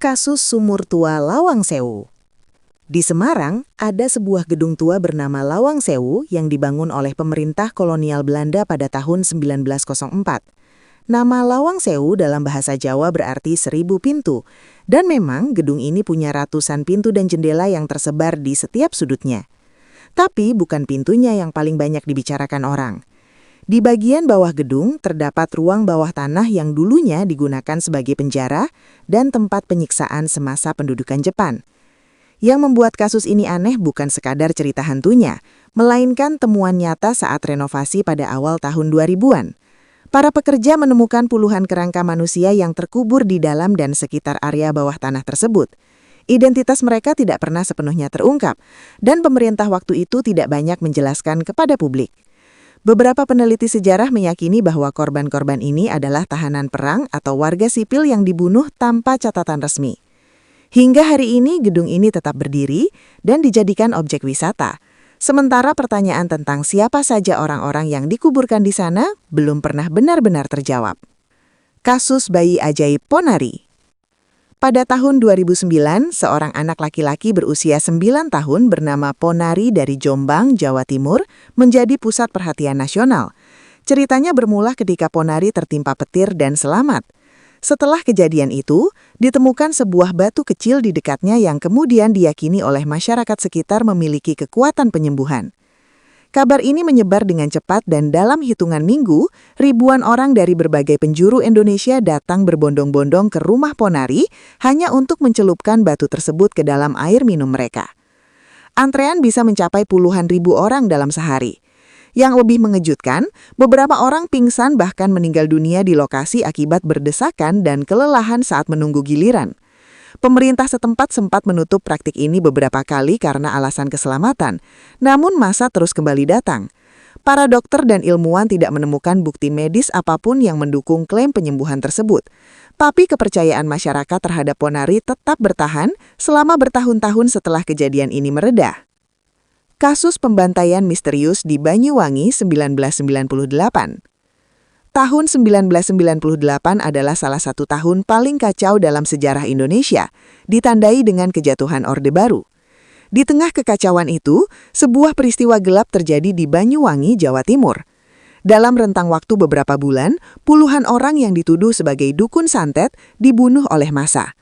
Kasus sumur tua Lawang Sewu. Di Semarang, ada sebuah gedung tua bernama Lawang Sewu yang dibangun oleh pemerintah kolonial Belanda pada tahun 1904. Nama Lawang Sewu dalam bahasa Jawa berarti 1000 pintu, dan memang gedung ini punya ratusan pintu dan jendela yang tersebar di setiap sudutnya. Tapi bukan pintunya yang paling banyak dibicarakan orang. Di bagian bawah gedung terdapat ruang bawah tanah yang dulunya digunakan sebagai penjara dan tempat penyiksaan semasa pendudukan Jepang. Yang membuat kasus ini aneh bukan sekadar cerita hantunya, melainkan temuan nyata saat renovasi pada awal tahun 2000-an. Para pekerja menemukan puluhan kerangka manusia yang terkubur di dalam dan sekitar area bawah tanah tersebut. Identitas mereka tidak pernah sepenuhnya terungkap, dan pemerintah waktu itu tidak banyak menjelaskan kepada publik. Beberapa peneliti sejarah meyakini bahwa korban-korban ini adalah tahanan perang atau warga sipil yang dibunuh tanpa catatan resmi. Hingga hari ini gedung ini tetap berdiri dan dijadikan objek wisata. Sementara pertanyaan tentang siapa saja orang-orang yang dikuburkan di sana belum pernah benar-benar terjawab. Kasus bayi ajaib Ponari. Pada tahun 2009, seorang anak laki-laki berusia 9 tahun bernama Ponari dari Jombang, Jawa Timur, menjadi pusat perhatian nasional. Ceritanya bermula ketika Ponari tertimpa petir dan selamat. Setelah kejadian itu, ditemukan sebuah batu kecil di dekatnya yang kemudian diyakini oleh masyarakat sekitar memiliki kekuatan penyembuhan. Kabar ini menyebar dengan cepat dan dalam hitungan minggu, ribuan orang dari berbagai penjuru Indonesia datang berbondong-bondong ke rumah Ponari hanya untuk mencelupkan batu tersebut ke dalam air minum mereka. Antrean bisa mencapai puluhan ribu orang dalam sehari. Yang lebih mengejutkan, beberapa orang pingsan bahkan meninggal dunia di lokasi akibat berdesakan dan kelelahan saat menunggu giliran. Pemerintah setempat sempat menutup praktik ini beberapa kali karena alasan keselamatan, namun masa terus kembali datang. Para dokter dan ilmuwan tidak menemukan bukti medis apapun yang mendukung klaim penyembuhan tersebut. Tapi kepercayaan masyarakat terhadap Ponari tetap bertahan selama bertahun-tahun setelah kejadian ini mereda. Kasus pembantaian misterius di Banyuwangi 1998. Tahun 1998 adalah salah satu tahun paling kacau dalam sejarah Indonesia, ditandai dengan kejatuhan Orde Baru. Di tengah kekacauan itu, sebuah peristiwa gelap terjadi di Banyuwangi, Jawa Timur. Dalam rentang waktu beberapa bulan, puluhan orang yang dituduh sebagai dukun santet dibunuh oleh massa.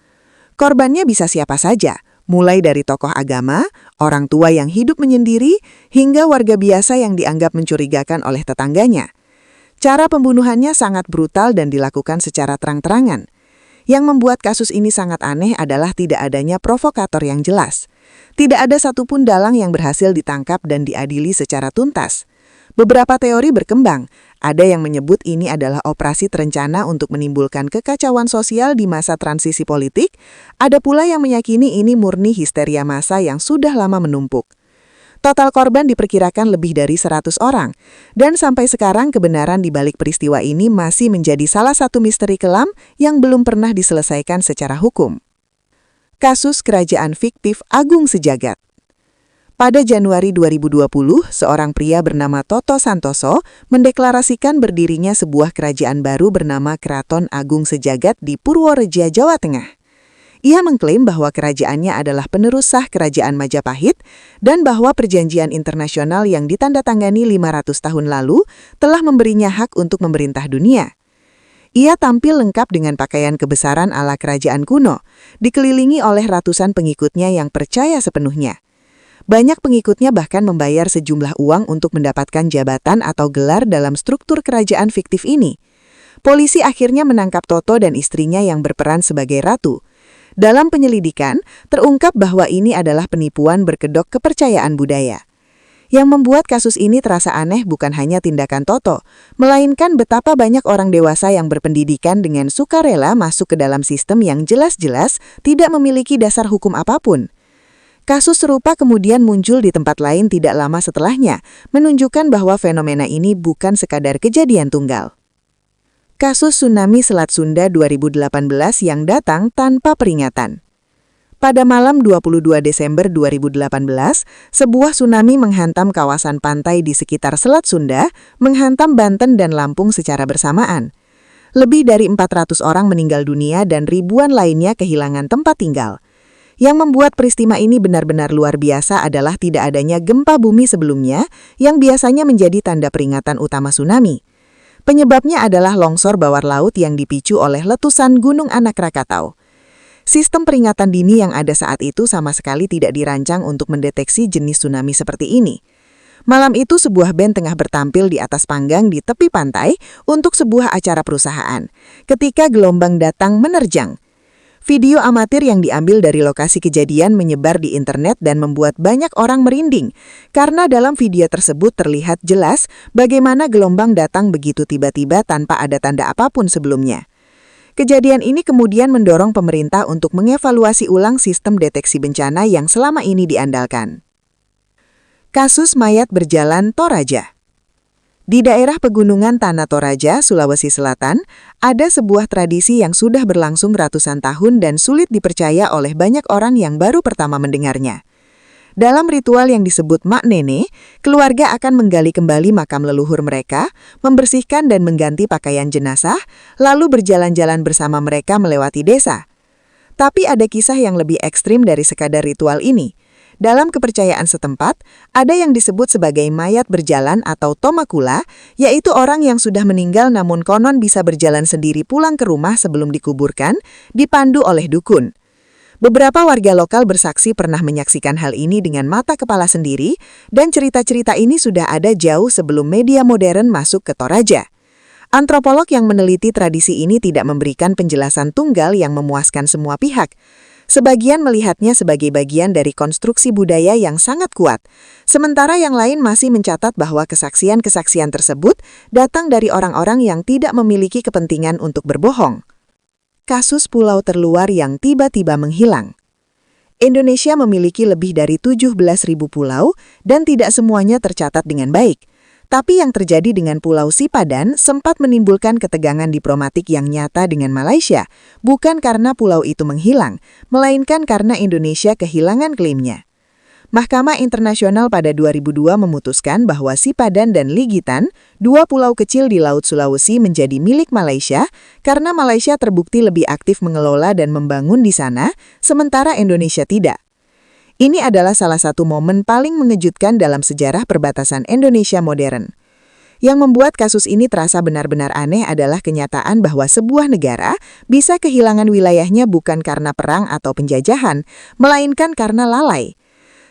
Korbannya bisa siapa saja, mulai dari tokoh agama, orang tua yang hidup menyendiri, hingga warga biasa yang dianggap mencurigakan oleh tetangganya. Cara pembunuhannya sangat brutal dan dilakukan secara terang-terangan. Yang membuat kasus ini sangat aneh adalah tidak adanya provokator yang jelas. Tidak ada satupun dalang yang berhasil ditangkap dan diadili secara tuntas. Beberapa teori berkembang. Ada yang menyebut ini adalah operasi terencana untuk menimbulkan kekacauan sosial di masa transisi politik. Ada pula yang meyakini ini murni histeria massa yang sudah lama menumpuk. Total korban diperkirakan lebih dari 100 orang, dan sampai sekarang kebenaran di balik peristiwa ini masih menjadi salah satu misteri kelam yang belum pernah diselesaikan secara hukum. Kasus kerajaan fiktif Agung Sejagat. Pada Januari 2020, seorang pria bernama Toto Santoso mendeklarasikan berdirinya sebuah kerajaan baru bernama Keraton Agung Sejagat di Purworejo, Jawa Tengah. Ia mengklaim bahwa kerajaannya adalah penerus sah kerajaan Majapahit dan bahwa perjanjian internasional yang ditandatangani 500 tahun lalu telah memberinya hak untuk memerintah dunia. Ia tampil lengkap dengan pakaian kebesaran ala kerajaan kuno, dikelilingi oleh ratusan pengikutnya yang percaya sepenuhnya. Banyak pengikutnya bahkan membayar sejumlah uang untuk mendapatkan jabatan atau gelar dalam struktur kerajaan fiktif ini. Polisi akhirnya menangkap Toto dan istrinya yang berperan sebagai ratu. Dalam penyelidikan, terungkap bahwa ini adalah penipuan berkedok kepercayaan budaya. Yang membuat kasus ini terasa aneh bukan hanya tindakan Toto, melainkan betapa banyak orang dewasa yang berpendidikan dengan sukarela masuk ke dalam sistem yang jelas-jelas tidak memiliki dasar hukum apapun. Kasus serupa kemudian muncul di tempat lain tidak lama setelahnya, menunjukkan bahwa fenomena ini bukan sekadar kejadian tunggal. Kasus tsunami Selat Sunda 2018 yang datang tanpa peringatan. Pada malam 22 Desember 2018, sebuah tsunami menghantam kawasan pantai di sekitar Selat Sunda, menghantam Banten dan Lampung secara bersamaan. Lebih dari 400 orang meninggal dunia dan ribuan lainnya kehilangan tempat tinggal. Yang membuat peristiwa ini benar-benar luar biasa adalah tidak adanya gempa bumi sebelumnya yang biasanya menjadi tanda peringatan utama tsunami. Penyebabnya adalah longsor bawah laut yang dipicu oleh letusan Gunung Anak Krakatau. Sistem peringatan dini yang ada saat itu sama sekali tidak dirancang untuk mendeteksi jenis tsunami seperti ini. Malam itu sebuah band tengah bertampil di atas panggang di tepi pantai untuk sebuah acara perusahaan, ketika gelombang datang menerjang. Video amatir yang diambil dari lokasi kejadian menyebar di internet dan membuat banyak orang merinding, karena dalam video tersebut terlihat jelas bagaimana gelombang datang begitu tiba-tiba tanpa ada tanda apapun sebelumnya. Kejadian ini kemudian mendorong pemerintah untuk mengevaluasi ulang sistem deteksi bencana yang selama ini diandalkan. Kasus mayat berjalan Toraja. Di daerah pegunungan Tanah Toraja, Sulawesi Selatan, ada sebuah tradisi yang sudah berlangsung ratusan tahun dan sulit dipercaya oleh banyak orang yang baru pertama mendengarnya. Dalam ritual yang disebut Mak Nene, keluarga akan menggali kembali makam leluhur mereka, membersihkan dan mengganti pakaian jenazah, lalu berjalan-jalan bersama mereka melewati desa. Tapi ada kisah yang lebih ekstrim dari sekadar ritual ini. Dalam kepercayaan setempat, ada yang disebut sebagai mayat berjalan atau tomakula, yaitu orang yang sudah meninggal namun konon bisa berjalan sendiri pulang ke rumah sebelum dikuburkan, dipandu oleh dukun. Beberapa warga lokal bersaksi pernah menyaksikan hal ini dengan mata kepala sendiri, dan cerita-cerita ini sudah ada jauh sebelum media modern masuk ke Toraja. Antropolog yang meneliti tradisi ini tidak memberikan penjelasan tunggal yang memuaskan semua pihak. Sebagian melihatnya sebagai bagian dari konstruksi budaya yang sangat kuat, sementara yang lain masih mencatat bahwa kesaksian-kesaksian tersebut datang dari orang-orang yang tidak memiliki kepentingan untuk berbohong. Kasus pulau terluar yang tiba-tiba menghilang. Indonesia memiliki lebih dari 17.000 pulau dan tidak semuanya tercatat dengan baik. Tapi yang terjadi dengan Pulau Sipadan sempat menimbulkan ketegangan diplomatik yang nyata dengan Malaysia, bukan karena pulau itu menghilang, melainkan karena Indonesia kehilangan klaimnya. Mahkamah Internasional pada 2002 memutuskan bahwa Sipadan dan Ligitan, dua pulau kecil di Laut Sulawesi, menjadi milik Malaysia karena Malaysia terbukti lebih aktif mengelola dan membangun di sana, sementara Indonesia tidak. Ini adalah salah satu momen paling mengejutkan dalam sejarah perbatasan Indonesia modern. Yang membuat kasus ini terasa benar-benar aneh adalah kenyataan bahwa sebuah negara bisa kehilangan wilayahnya bukan karena perang atau penjajahan, melainkan karena lalai.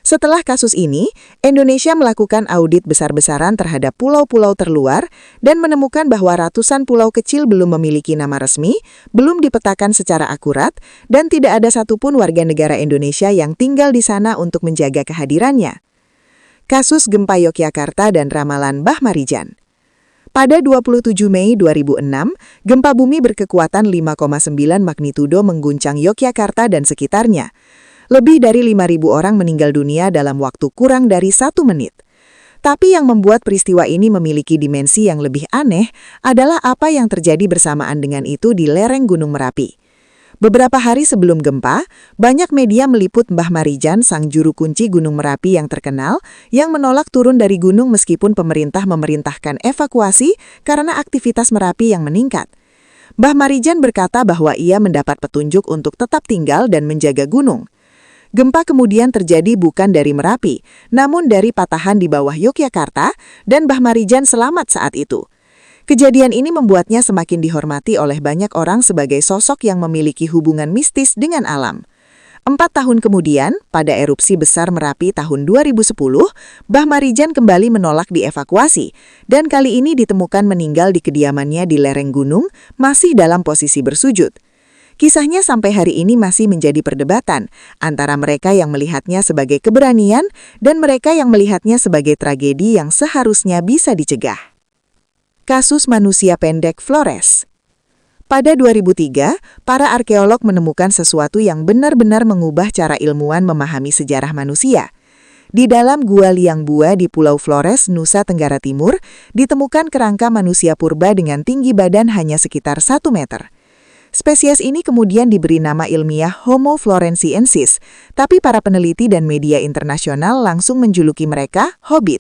Setelah kasus ini, Indonesia melakukan audit besar-besaran terhadap pulau-pulau terluar dan menemukan bahwa ratusan pulau kecil belum memiliki nama resmi, belum dipetakan secara akurat, dan tidak ada satupun warga negara Indonesia yang tinggal di sana untuk menjaga kehadirannya. Kasus gempa Yogyakarta dan ramalan Mbah Marijan. Pada 27 Mei 2006, gempa bumi berkekuatan 5,9 magnitudo mengguncang Yogyakarta dan sekitarnya. Lebih dari 5.000 orang meninggal dunia dalam waktu kurang dari 1 menit. Tapi yang membuat peristiwa ini memiliki dimensi yang lebih aneh adalah apa yang terjadi bersamaan dengan itu di lereng Gunung Merapi. Beberapa hari sebelum gempa, banyak media meliput Mbah Marijan, sang juru kunci Gunung Merapi yang terkenal, yang menolak turun dari gunung meskipun pemerintah memerintahkan evakuasi karena aktivitas Merapi yang meningkat. Mbah Marijan berkata bahwa ia mendapat petunjuk untuk tetap tinggal dan menjaga gunung. Gempa kemudian terjadi bukan dari Merapi, namun dari patahan di bawah Yogyakarta, dan Mbah Marijan selamat saat itu. Kejadian ini membuatnya semakin dihormati oleh banyak orang sebagai sosok yang memiliki hubungan mistis dengan alam. 4 tahun kemudian, pada erupsi besar Merapi tahun 2010, Mbah Marijan kembali menolak dievakuasi, dan kali ini ditemukan meninggal di kediamannya di lereng gunung, masih dalam posisi bersujud. Kisahnya sampai hari ini masih menjadi perdebatan antara mereka yang melihatnya sebagai keberanian dan mereka yang melihatnya sebagai tragedi yang seharusnya bisa dicegah. Kasus manusia pendek Flores. Pada 2003, para arkeolog menemukan sesuatu yang benar-benar mengubah cara ilmuwan memahami sejarah manusia. Di dalam Gua Liang Bua di Pulau Flores, Nusa Tenggara Timur, ditemukan kerangka manusia purba dengan tinggi badan hanya sekitar 1 meter. Spesies ini kemudian diberi nama ilmiah Homo floresiensis, tapi para peneliti dan media internasional langsung menjuluki mereka hobbit.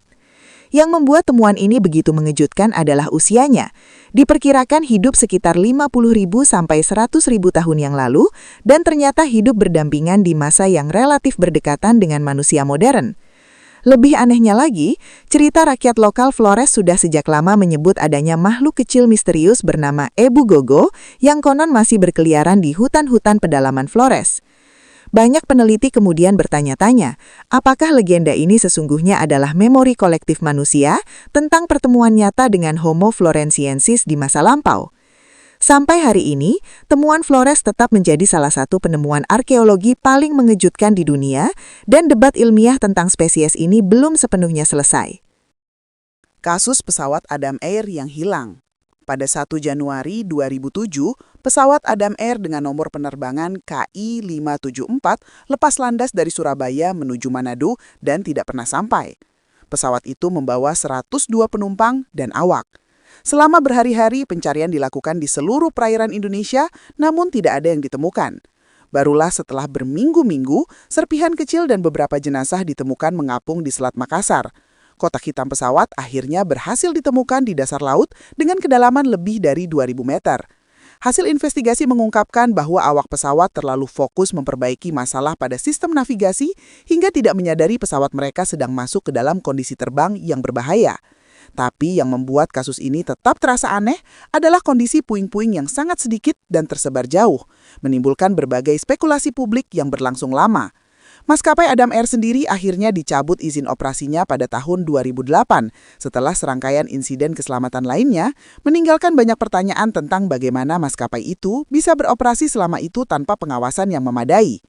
Yang membuat temuan ini begitu mengejutkan adalah usianya. Diperkirakan hidup sekitar 50.000 sampai 100.000 tahun yang lalu, dan ternyata hidup berdampingan di masa yang relatif berdekatan dengan manusia modern. Lebih anehnya lagi, cerita rakyat lokal Flores sudah sejak lama menyebut adanya makhluk kecil misterius bernama Ebu Gogo yang konon masih berkeliaran di hutan-hutan pedalaman Flores. Banyak peneliti kemudian bertanya-tanya, apakah legenda ini sesungguhnya adalah memori kolektif manusia tentang pertemuan nyata dengan Homo floresiensis di masa lampau? Sampai hari ini, temuan Flores tetap menjadi salah satu penemuan arkeologi paling mengejutkan di dunia, dan debat ilmiah tentang spesies ini belum sepenuhnya selesai. Kasus pesawat Adam Air yang hilang. Pada 1 Januari 2007, pesawat Adam Air dengan nomor penerbangan KI574 lepas landas dari Surabaya menuju Manado dan tidak pernah sampai. Pesawat itu membawa 102 penumpang dan awak. Selama berhari-hari, pencarian dilakukan di seluruh perairan Indonesia, namun tidak ada yang ditemukan. Barulah setelah berminggu-minggu, serpihan kecil dan beberapa jenazah ditemukan mengapung di Selat Makassar. Kotak hitam pesawat akhirnya berhasil ditemukan di dasar laut dengan kedalaman lebih dari 2.000 meter. Hasil investigasi mengungkapkan bahwa awak pesawat terlalu fokus memperbaiki masalah pada sistem navigasi hingga tidak menyadari pesawat mereka sedang masuk ke dalam kondisi terbang yang berbahaya. Tapi yang membuat kasus ini tetap terasa aneh adalah kondisi puing-puing yang sangat sedikit dan tersebar jauh, menimbulkan berbagai spekulasi publik yang berlangsung lama. Maskapai Adam Air sendiri akhirnya dicabut izin operasinya pada tahun 2008 setelah serangkaian insiden keselamatan lainnya, meninggalkan banyak pertanyaan tentang bagaimana maskapai itu bisa beroperasi selama itu tanpa pengawasan yang memadai.